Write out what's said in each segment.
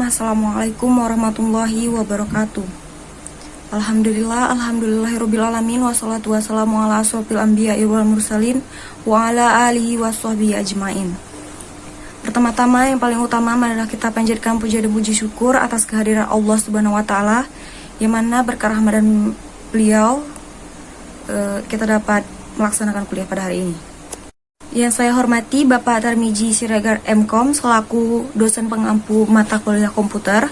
Assalamualaikum warahmatullahi wabarakatuh. Alhamdulillahirobbilalamin, wassalatu wassalamu ala asrofil anbiya'i wal mursalin wa ala alihi wassohbihi ajmain. Pertama-tama yang paling utama adalah kita panjatkan puja dan puji syukur atas kehadiran Allah Subhanahu wa taala, yang mana berkah rahmat dan beliau kita dapat melaksanakan kuliah pada hari ini. Yang saya hormati Bapak Tarmiji Siregar MKom selaku dosen pengampu mata kuliah komputer,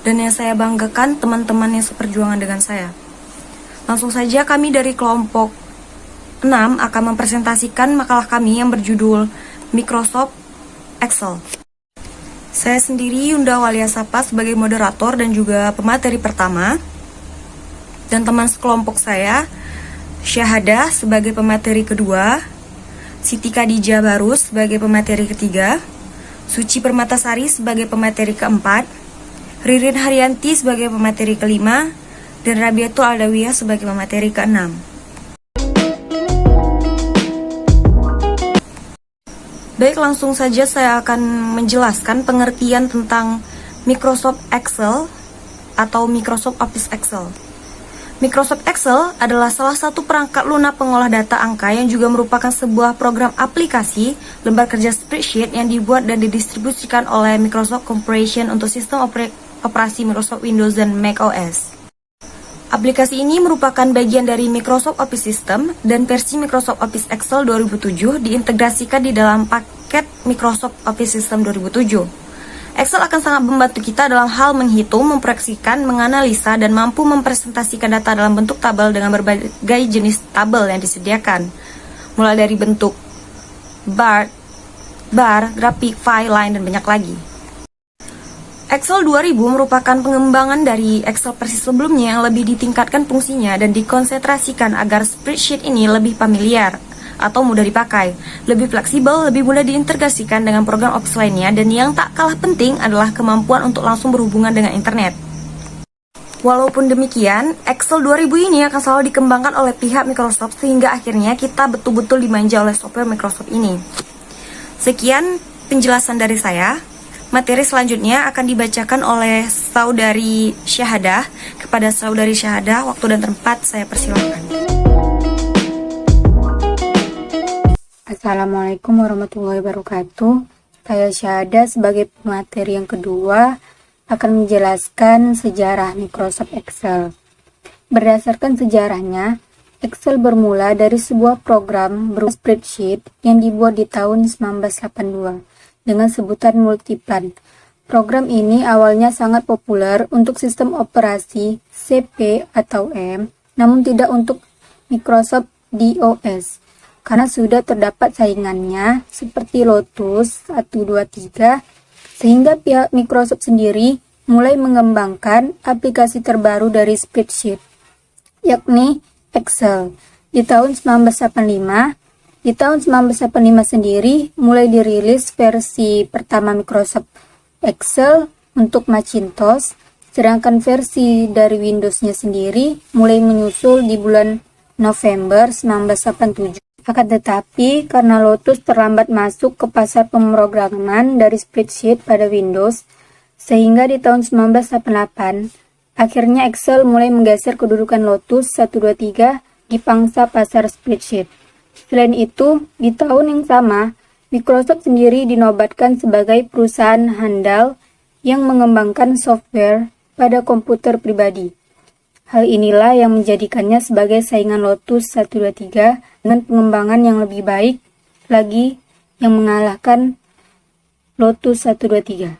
dan yang saya banggakan teman-teman yang seperjuangan dengan saya. Langsung saja kami dari kelompok 6 akan mempresentasikan makalah kami yang berjudul Microsoft Excel. Saya sendiri Yunda Waliasapa sebagai moderator dan juga pemateri pertama, dan teman sekelompok saya Syahadah sebagai pemateri kedua, Siti Khadijah Barus sebagai pemateri ketiga, Suci Permatasari sebagai pemateri keempat, Ririn Haryanti sebagai pemateri kelima, dan Rabiatul Aldawiyah sebagai pemateri keenam. Baik, langsung saja saya akan menjelaskan pengertian tentang Microsoft Excel atau Microsoft Office Excel. Microsoft Excel adalah salah satu perangkat lunak pengolah data angka yang juga merupakan sebuah program aplikasi lembar kerja spreadsheet yang dibuat dan didistribusikan oleh Microsoft Corporation untuk sistem operasi Microsoft Windows dan Mac OS. Aplikasi ini merupakan bagian dari Microsoft Office System, dan versi Microsoft Office Excel 2007 diintegrasikan di dalam paket Microsoft Office System 2007. Excel akan sangat membantu kita dalam hal menghitung, memproyeksikan, menganalisa, dan mampu mempresentasikan data dalam bentuk tabel dengan berbagai jenis tabel yang disediakan, mulai dari bentuk bar, grafik, file, line, dan banyak lagi. Excel 2000 merupakan pengembangan dari Excel versi sebelumnya yang lebih ditingkatkan fungsinya dan dikonsentrasikan agar spreadsheet ini lebih familiar atau mudah dipakai, lebih fleksibel, lebih mudah diintegrasikan dengan program Office lainnya, dan yang tak kalah penting adalah kemampuan untuk langsung berhubungan dengan internet. Walaupun demikian, Excel 2000 ini akan selalu dikembangkan oleh pihak Microsoft sehingga akhirnya kita betul-betul dimanja oleh software Microsoft ini. Sekian penjelasan dari saya. Materi selanjutnya akan dibacakan oleh Saudari Syahadah. Kepada Saudari Syahadah, waktu dan tempat saya persilakan. Assalamualaikum warahmatullahi wabarakatuh. Saya Syahadah sebagai pemateri yang kedua akan menjelaskan sejarah Microsoft Excel. Berdasarkan sejarahnya, Excel bermula dari sebuah program berupa spreadsheet yang dibuat di tahun 1982 dengan sebutan Multiplan. Program ini awalnya sangat populer untuk sistem operasi CP atau M, namun tidak untuk Microsoft DOS. Karena sudah terdapat saingannya seperti Lotus 123, sehingga pihak Microsoft sendiri mulai mengembangkan aplikasi terbaru dari spreadsheet, yakni Excel. Di tahun 1985 sendiri mulai dirilis versi pertama Microsoft Excel untuk Macintosh, sedangkan versi dari Windows-nya sendiri mulai menyusul di bulan November 1987. Akan tetapi, karena Lotus terlambat masuk ke pasar pemrograman dari spreadsheet pada Windows, sehingga di tahun 1988, akhirnya Excel mulai menggeser kedudukan Lotus 123 di pangsa pasar spreadsheet. Selain itu, di tahun yang sama, Microsoft sendiri dinobatkan sebagai perusahaan handal yang mengembangkan software pada komputer pribadi. Hal inilah yang menjadikannya sebagai saingan Lotus 123 dengan pengembangan yang lebih baik lagi yang mengalahkan Lotus 123.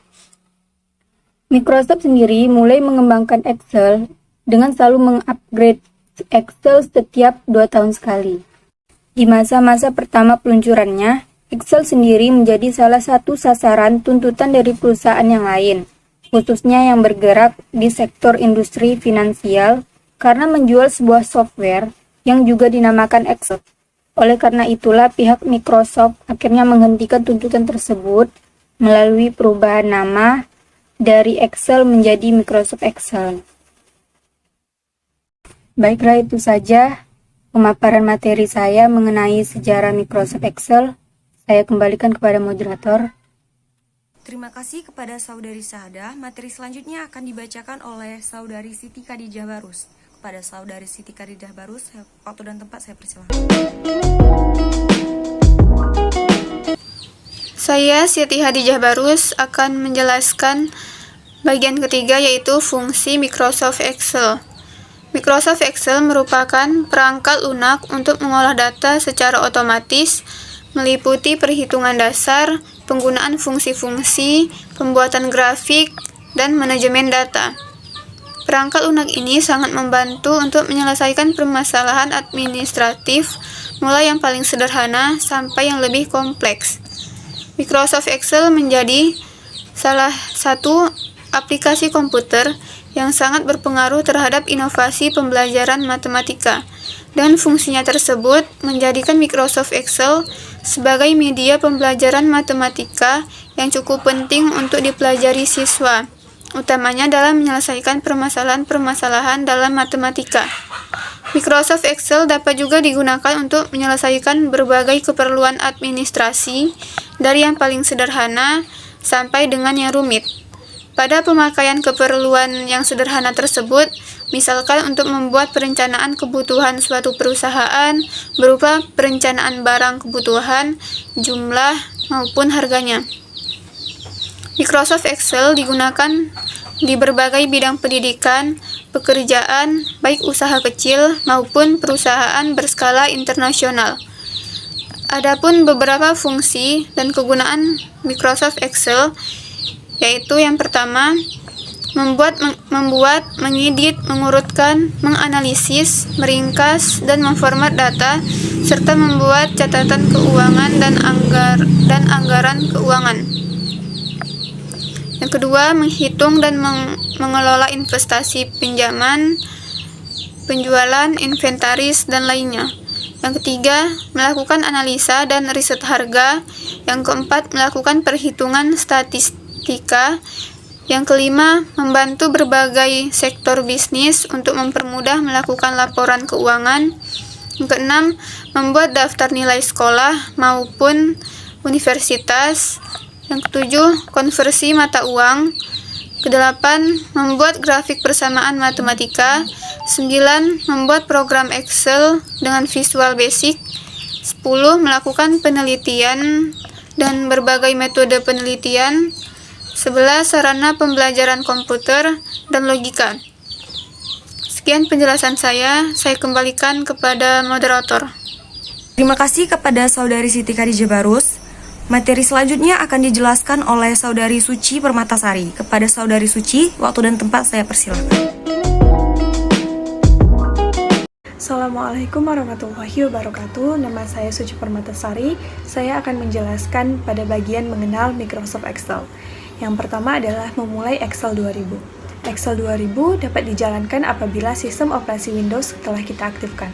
Microsoft sendiri mulai mengembangkan Excel dengan selalu mengupgrade Excel setiap 2 tahun sekali. Di masa-masa pertama peluncurannya, Excel sendiri menjadi salah satu sasaran tuntutan dari perusahaan yang lain, khususnya yang bergerak di sektor industri finansial, karena menjual sebuah software yang juga dinamakan Excel. Oleh karena itulah pihak Microsoft akhirnya menghentikan tuntutan tersebut melalui perubahan nama dari Excel menjadi Microsoft Excel. Baiklah, itu saja pemaparan materi saya mengenai sejarah Microsoft Excel. Saya kembalikan kepada moderator. Terima kasih kepada Saudari Syahada. Materi selanjutnya akan dibacakan oleh Saudari Siti Khadijah Barus. Kepada Saudari Siti Khadijah Barus, waktu dan tempat saya persilahkan. Saya Siti Khadijah Barus akan menjelaskan bagian ketiga, yaitu fungsi Microsoft Excel. Microsoft Excel merupakan perangkat lunak untuk mengolah data secara otomatis, meliputi perhitungan dasar, penggunaan fungsi-fungsi, pembuatan grafik, dan manajemen data. Perangkat lunak ini sangat membantu untuk menyelesaikan permasalahan administratif, mulai yang paling sederhana sampai yang lebih kompleks. Microsoft Excel menjadi salah satu aplikasi komputer yang sangat berpengaruh terhadap inovasi pembelajaran matematika, dan fungsinya tersebut menjadikan Microsoft Excel sebagai media pembelajaran matematika yang cukup penting untuk dipelajari siswa, utamanya dalam menyelesaikan permasalahan-permasalahan dalam matematika. Microsoft Excel dapat juga digunakan untuk menyelesaikan berbagai keperluan administrasi, dari yang paling sederhana sampai dengan yang rumit. Pada pemakaian keperluan yang sederhana tersebut, misalkan untuk membuat perencanaan kebutuhan suatu perusahaan berupa perencanaan barang kebutuhan, jumlah, maupun harganya. Microsoft Excel digunakan di berbagai bidang pendidikan, pekerjaan, baik usaha kecil maupun perusahaan berskala internasional. Adapun beberapa fungsi dan kegunaan Microsoft Excel, yaitu yang pertama, membuat, mengedit, mengurutkan, menganalisis, meringkas, dan memformat data, serta membuat catatan keuangan dan anggaran keuangan. Yang kedua, menghitung dan mengelola investasi, pinjaman, penjualan, inventaris, dan lainnya. Yang ketiga, melakukan analisa dan riset harga. Yang keempat, melakukan perhitungan statistika. Yang kelima, membantu berbagai sektor bisnis untuk mempermudah melakukan laporan keuangan. Yang keenam, membuat daftar nilai sekolah maupun universitas. Yang ketujuh, konversi mata uang. Kedelapan, membuat grafik persamaan matematika. 9, membuat program Excel dengan Visual Basic. 10, melakukan penelitian dan berbagai metode penelitian. 11, sarana pembelajaran komputer dan logika. Sekian penjelasan saya kembalikan kepada moderator. Terima kasih kepada Saudari Siti Khadijah Barus. Materi selanjutnya akan dijelaskan oleh Saudari Suci Permatasari. Kepada Saudari Suci, waktu dan tempat saya persilakan. Assalamualaikum warahmatullahi wabarakatuh. Nama saya Suci Permatasari. Saya akan menjelaskan pada bagian mengenal Microsoft Excel. Yang pertama adalah memulai Excel 2000. Excel 2000 dapat dijalankan apabila sistem operasi Windows telah kita aktifkan.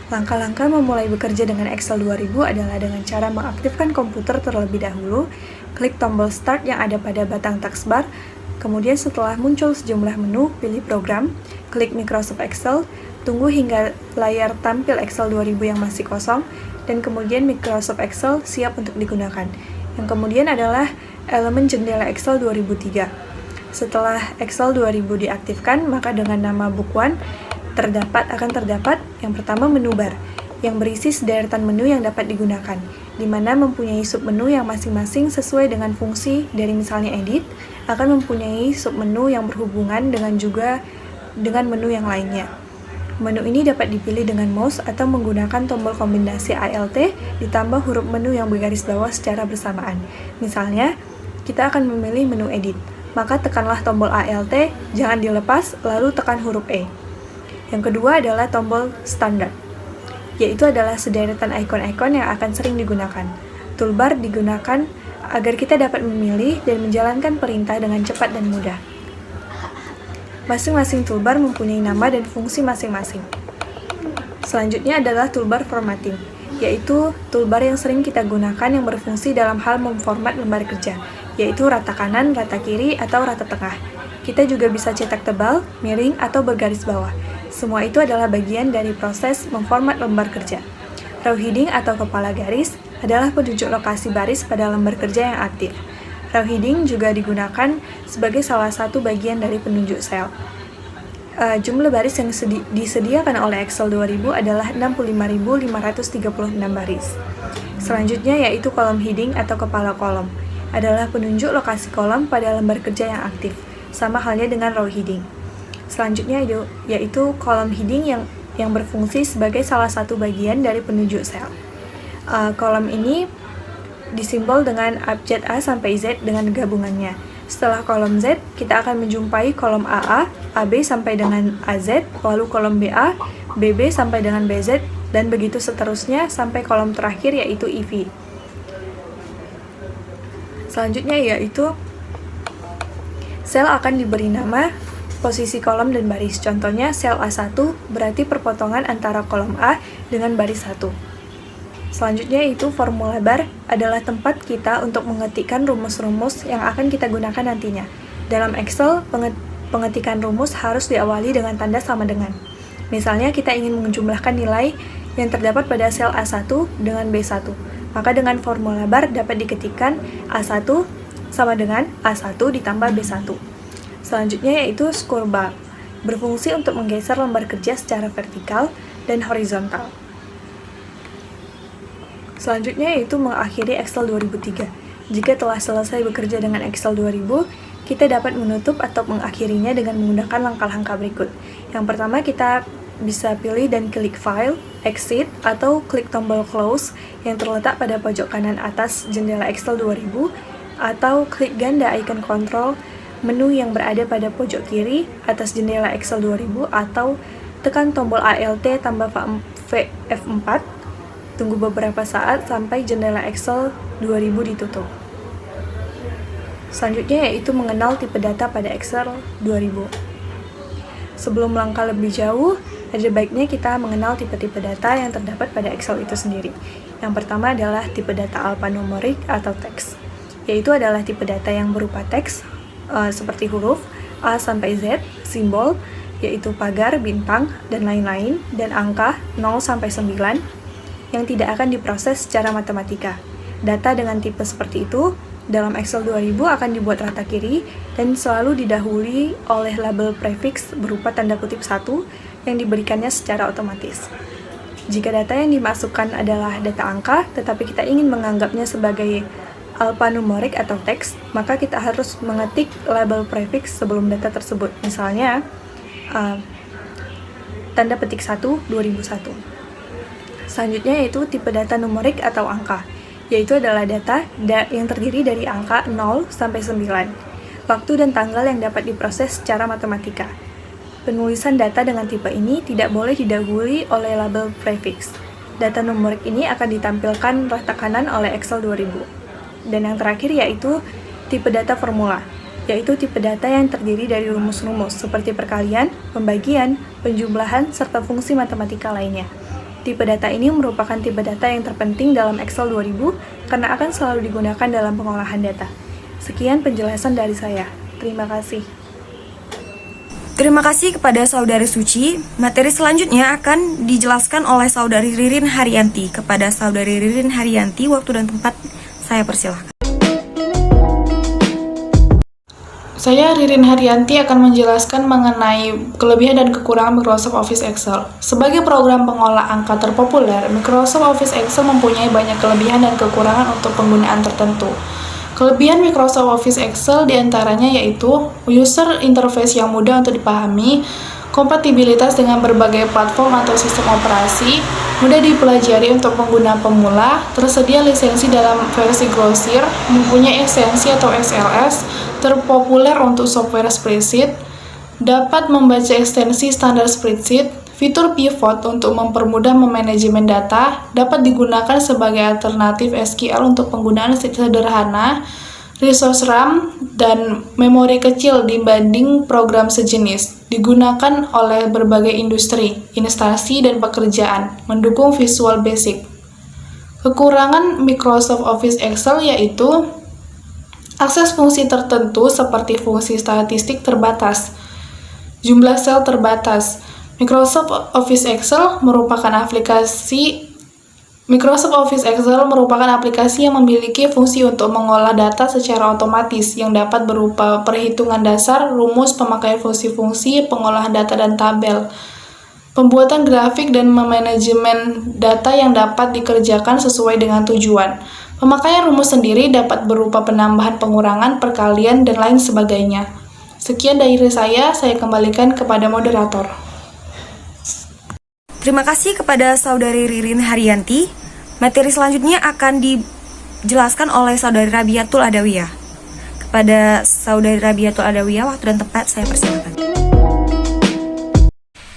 Langkah-langkah memulai bekerja dengan Excel 2000 adalah dengan cara mengaktifkan komputer terlebih dahulu, klik tombol Start yang ada pada batang taskbar, kemudian setelah muncul sejumlah menu, pilih Program, klik Microsoft Excel, tunggu hingga layar tampil Excel 2000 yang masih kosong, dan kemudian Microsoft Excel siap untuk digunakan. Yang kemudian adalah elemen jendela Excel 2003. Setelah Excel 2000 diaktifkan, maka dengan nama Book One, akan terdapat yang pertama menu bar, yang berisi sederetan menu yang dapat digunakan, di mana mempunyai submenu yang masing-masing sesuai dengan fungsi. Dari misalnya edit, akan mempunyai submenu yang berhubungan dengan menu yang lainnya. Menu ini dapat dipilih dengan mouse atau menggunakan tombol kombinasi Alt ditambah huruf menu yang bergaris bawah secara bersamaan. Misalnya, kita akan memilih menu edit, maka tekanlah tombol Alt, jangan dilepas, lalu tekan huruf E. Yang kedua adalah tombol standar, yaitu adalah sederetan ikon-ikon yang akan sering digunakan. Toolbar digunakan agar kita dapat memilih dan menjalankan perintah dengan cepat dan mudah. Masing-masing toolbar mempunyai nama dan fungsi masing-masing. Selanjutnya adalah toolbar formatting, yaitu toolbar yang sering kita gunakan yang berfungsi dalam hal memformat lembar kerja, yaitu rata kanan, rata kiri, atau rata tengah. Kita juga bisa cetak tebal, miring, atau bergaris bawah. Semua itu adalah bagian dari proses memformat lembar kerja. Row heading atau kepala garis adalah penunjuk lokasi baris pada lembar kerja yang aktif. Row heading juga digunakan sebagai salah satu bagian dari penunjuk sel. Jumlah baris yang disediakan oleh Excel 2000 adalah 65.536 baris. Selanjutnya yaitu kolom heading atau kepala kolom. Adalah penunjuk lokasi kolom pada lembar kerja yang aktif, sama halnya dengan row heading. Selanjutnya yaitu kolom heading yang berfungsi sebagai salah satu bagian dari penunjuk sel. Kolom ini disimbol dengan abjad A sampai Z dengan gabungannya. Setelah kolom Z, kita akan menjumpai kolom AA, AB sampai dengan AZ, lalu kolom BA, BB sampai dengan BZ, dan begitu seterusnya sampai kolom terakhir yaitu EV. Selanjutnya yaitu sel akan diberi nama, posisi kolom dan baris. Contohnya sel A1 berarti perpotongan antara kolom A dengan baris 1. Selanjutnya yaitu formula bar adalah tempat kita untuk mengetikkan rumus-rumus yang akan kita gunakan nantinya. Dalam Excel, pengetikan rumus harus diawali dengan tanda sama dengan. Misalnya kita ingin menjumlahkan nilai yang terdapat pada sel A1 dengan B1. Maka dengan formula bar dapat diketikkan A1 sama dengan A1 ditambah B1. Selanjutnya yaitu scroll bar, berfungsi untuk menggeser lembar kerja secara vertikal dan horizontal. Selanjutnya yaitu mengakhiri Excel 2003. Jika telah selesai bekerja dengan Excel 2000, kita dapat menutup atau mengakhirinya dengan menggunakan langkah-langkah berikut. Yang pertama, kita bisa pilih dan klik File, Exit, atau klik tombol Close yang terletak pada pojok kanan atas jendela Excel 2000, atau klik ganda icon Control menu yang berada pada pojok kiri atas jendela Excel 2000, atau tekan tombol Alt tambah F4. Tunggu beberapa saat sampai jendela Excel 2000 ditutup. Selanjutnya yaitu mengenal tipe data pada Excel 2000. Sebelum melangkah lebih jauh, ada baiknya kita mengenal tipe-tipe data yang terdapat pada Excel itu sendiri. Yang pertama adalah tipe data alphanumerik atau teks, yaitu adalah tipe data yang berupa teks seperti huruf A sampai Z, simbol, yaitu pagar, bintang, dan lain-lain, dan angka 0 sampai 9, yang tidak akan diproses secara matematika. Data dengan tipe seperti itu dalam Excel 2000 akan dibuat rata kiri dan selalu didahului oleh label prefix berupa tanda kutip 1 yang diberikannya secara otomatis. Jika data yang dimasukkan adalah data angka, tetapi kita ingin menganggapnya sebagai alphanumerik atau teks, maka kita harus mengetik label prefix sebelum data tersebut. Misalnya, tanda petik 1 2001. Selanjutnya yaitu tipe data numerik atau angka, yaitu adalah data yang terdiri dari angka 0 sampai 9, waktu dan tanggal yang dapat diproses secara matematika. Penulisan data dengan tipe ini tidak boleh didahului oleh label prefix. Data numerik ini akan ditampilkan rata kanan oleh Excel 2000. Dan yang terakhir yaitu tipe data formula, yaitu tipe data yang terdiri dari rumus-rumus seperti perkalian, pembagian, penjumlahan, serta fungsi matematika lainnya. Tipe data ini merupakan tipe data yang terpenting dalam Excel 2000 karena akan selalu digunakan dalam pengolahan data. Sekian penjelasan dari saya. Terima kasih. Terima kasih kepada Saudari Suci. Materi selanjutnya akan dijelaskan oleh Saudari Ririn Haryanti. Kepada Saudari Ririn Haryanti, waktu dan tempat saya persilahkan. Saya Ririn Haryanti akan menjelaskan mengenai kelebihan dan kekurangan Microsoft Office Excel. Sebagai program pengolah angka terpopuler, Microsoft Office Excel mempunyai banyak kelebihan dan kekurangan untuk penggunaan tertentu. Kelebihan Microsoft Office Excel diantaranya yaitu user interface yang mudah untuk dipahami, kompatibilitas dengan berbagai platform atau sistem operasi, mudah dipelajari untuk pengguna pemula, tersedia lisensi dalam versi Glossier, mempunyai esensi atau SLS, terpopuler untuk software spreadsheet, dapat membaca ekstensi standar spreadsheet, fitur pivot untuk mempermudah memanajemen data, dapat digunakan sebagai alternatif SQL untuk penggunaan sederhana, resource RAM, dan memori kecil dibanding program sejenis, digunakan oleh berbagai industri, instansi, dan pekerjaan, mendukung Visual Basic. Kekurangan Microsoft Office Excel yaitu akses fungsi tertentu seperti fungsi statistik terbatas, jumlah sel terbatas. Microsoft Office Excel merupakan aplikasi Microsoft Office Excel merupakan aplikasi yang memiliki fungsi untuk mengolah data secara otomatis yang dapat berupa perhitungan dasar, rumus, pemakaian fungsi-fungsi, pengolahan data dan tabel, pembuatan grafik, dan manajemen data yang dapat dikerjakan sesuai dengan tujuan. Pemakaian rumus sendiri dapat berupa penambahan, pengurangan, perkalian, dan lain sebagainya. Sekian dari saya kembalikan kepada moderator. Terima kasih kepada Saudari Ririn Haryanti. Materi selanjutnya akan dijelaskan oleh Saudari Rabiatul Adawiyah. Kepada Saudari Rabiatul Adawiyah, waktu dan tempat saya persilakan.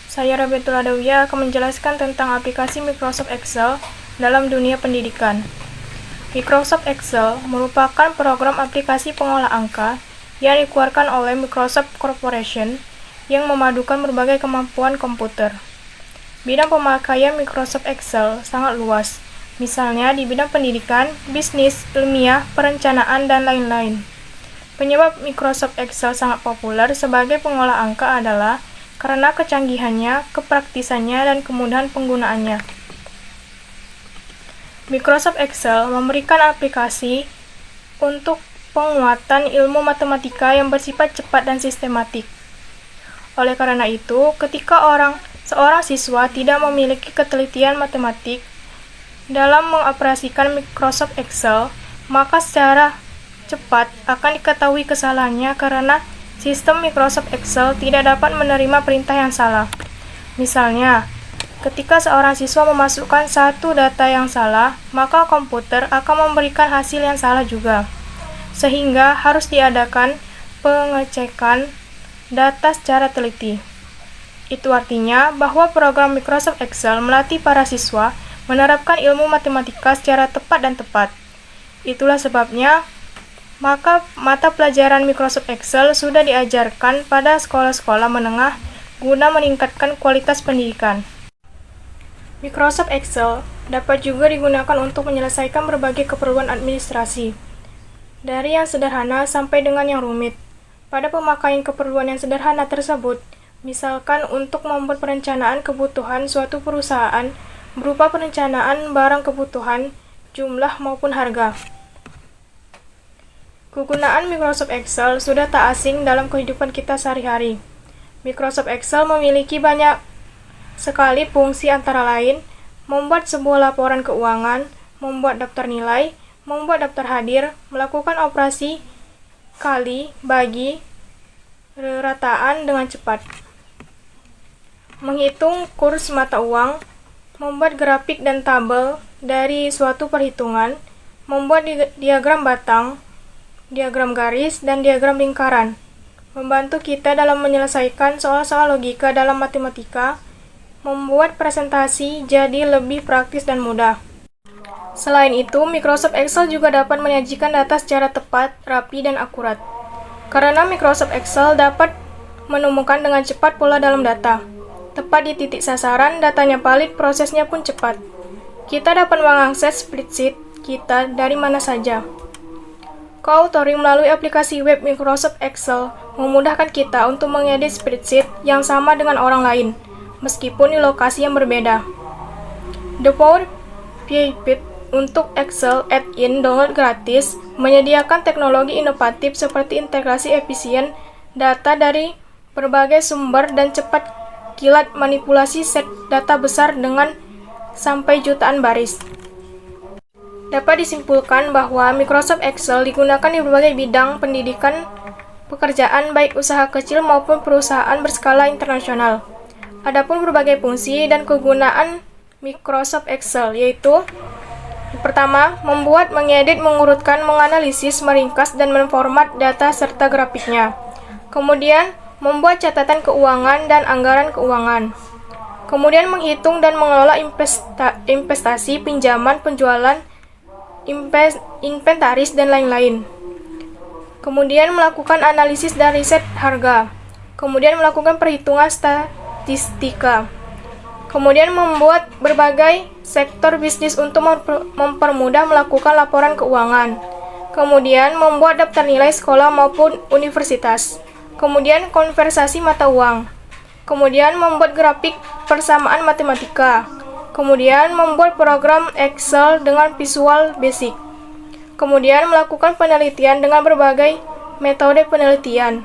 Saya Rabiatul Adawiyah akan menjelaskan tentang aplikasi Microsoft Excel dalam dunia pendidikan. Microsoft Excel merupakan program aplikasi pengolah angka yang dikeluarkan oleh Microsoft Corporation yang memadukan berbagai kemampuan komputer. Bidang pemakaian Microsoft Excel sangat luas, misalnya di bidang pendidikan, bisnis, ilmiah, perencanaan, dan lain-lain. Penyebab Microsoft Excel sangat populer sebagai pengolah angka adalah karena kecanggihannya, kepraktisannya, dan kemudahan penggunaannya. Microsoft Excel memberikan aplikasi untuk penguatan ilmu matematika yang bersifat cepat dan sistematik. Oleh karena itu, ketika seorang siswa tidak memiliki ketelitian matematik dalam mengoperasikan Microsoft Excel, maka secara cepat akan diketahui kesalahannya karena sistem Microsoft Excel tidak dapat menerima perintah yang salah. Misalnya, ketika seorang siswa memasukkan satu data yang salah, maka komputer akan memberikan hasil yang salah juga. Sehingga harus diadakan pengecekan data secara teliti. Itu artinya bahwa program Microsoft Excel melatih para siswa menerapkan ilmu matematika secara tepat dan tepat. Itulah sebabnya, maka mata pelajaran Microsoft Excel sudah diajarkan pada sekolah-sekolah menengah guna meningkatkan kualitas pendidikan. Microsoft Excel dapat juga digunakan untuk menyelesaikan berbagai keperluan administrasi, dari yang sederhana sampai dengan yang rumit. Pada pemakaian keperluan yang sederhana tersebut, misalkan untuk membuat perencanaan kebutuhan suatu perusahaan berupa perencanaan barang kebutuhan, jumlah maupun harga. Kegunaan Microsoft Excel sudah tak asing dalam kehidupan kita sehari-hari. Microsoft Excel memiliki banyak sekali fungsi antara lain membuat sebuah laporan keuangan, membuat daftar nilai, membuat daftar hadir, melakukan operasi kali, bagi, rataan dengan cepat, menghitung kurs mata uang, membuat grafik dan tabel dari suatu perhitungan, membuat diagram batang, diagram garis, dan diagram lingkaran, membantu kita dalam menyelesaikan soal-soal logika dalam matematika, membuat presentasi jadi lebih praktis dan mudah. Selain itu, Microsoft Excel juga dapat menyajikan data secara tepat, rapi, dan akurat. Karena Microsoft Excel dapat menemukan dengan cepat pola dalam data. Tepat di titik sasaran, datanya valid, prosesnya pun cepat. Kita dapat mengakses spreadsheet kita dari mana saja. Co-authoring melalui aplikasi web Microsoft Excel memudahkan kita untuk mengedit spreadsheet yang sama dengan orang lain, meskipun di lokasi yang berbeda. The Power Pivot untuk Excel add-in download gratis menyediakan teknologi inovatif seperti integrasi efisien data dari berbagai sumber dan cepat kilat manipulasi set data besar dengan sampai jutaan baris. Dapat disimpulkan bahwa Microsoft Excel digunakan di berbagai bidang pendidikan, pekerjaan baik usaha kecil maupun perusahaan berskala internasional. Adapun berbagai fungsi dan kegunaan Microsoft Excel yaitu: pertama, membuat, mengedit, mengurutkan, menganalisis, meringkas, dan memformat data serta grafiknya. Kemudian, membuat catatan keuangan dan anggaran keuangan. Kemudian, menghitung dan mengelola investasi, pinjaman, penjualan, inventaris, dan lain-lain. Kemudian, melakukan analisis dan riset harga. Kemudian, melakukan perhitungan statistika. Kemudian membuat berbagai sektor bisnis untuk mempermudah melakukan laporan keuangan. Kemudian membuat daftar nilai sekolah maupun universitas. Kemudian konversasi mata uang. Kemudian membuat grafik persamaan matematika. Kemudian membuat program Excel dengan Visual Basic. Kemudian melakukan penelitian dengan berbagai metode penelitian.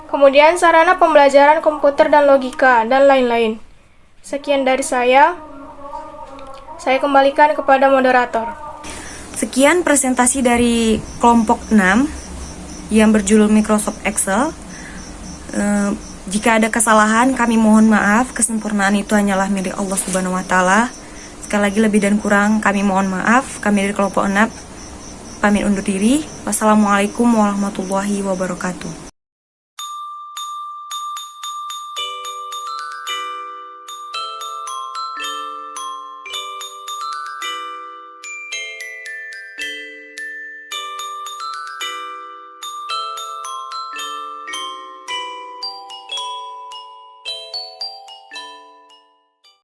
Kemudian sarana pembelajaran komputer dan logika, dan lain-lain. Sekian dari saya kembalikan kepada moderator. Sekian presentasi dari kelompok 6 yang berjudul Microsoft Excel. Jika ada kesalahan, kami mohon maaf. Kesempurnaan itu hanyalah milik Allah Subhanahu wa Ta'ala. Sekali lagi, lebih dan kurang kami mohon maaf. Kami dari kelompok 6 pamit undur diri. Wassalamualaikum warahmatullahi wabarakatuh.